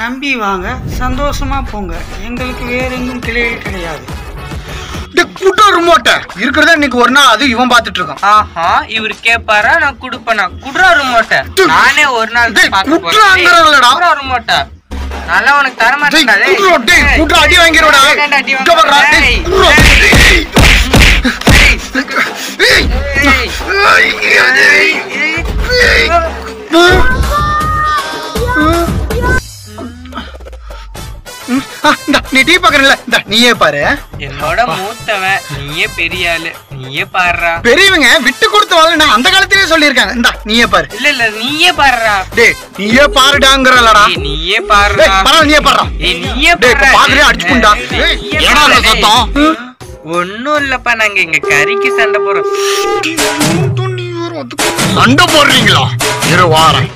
நம்பி வாங்க, சந்தோஷமா போங்க. எங்களுக்கு வேற எங்கும் கிளைகள் கிடையாது. இருக்கிறதா இன்னைக்கு ஒரு நாள் அது இவன் பாத்துட்டு இருக்கான். ஆஹா, இவரு கேப்பாரா, நான் குடுப்பேனா? குடுறா ரிமோட்ட. நானே ஒரு நாள் பாக்க போறேன். ரிமோட்ட நல்லா உனக்கு தர மாட்டேன். அடி வாங்கிடுவா. நீ டீ பாக்குறல, நீயே பாரு. என்னோட மூத்தவன், நீயே பெரிய ஆளு, நீயே பாருடா. பெரியவங்க விட்டு கொடுத்து வாழ அந்த காலத்திலேயே சொல்லிருக்காங்க. இந்தா நீயே பாரு. இல்ல நீயே பாருடா. டேய் நீயே பாருடாங்கறலடா. நீயே பாருடா. பரவாயில்ல நீயே பாருடா. நீயே பாரு. பாக்குறே அடிச்சுக்குண்டா. ஏடா சத்தம்? ஒண்ணும் இல்லப்பா, நாங்க இங்க கறிக்கு சண்டை போறோம். சண்டை போடுறீங்களா? இரு வாரேன்.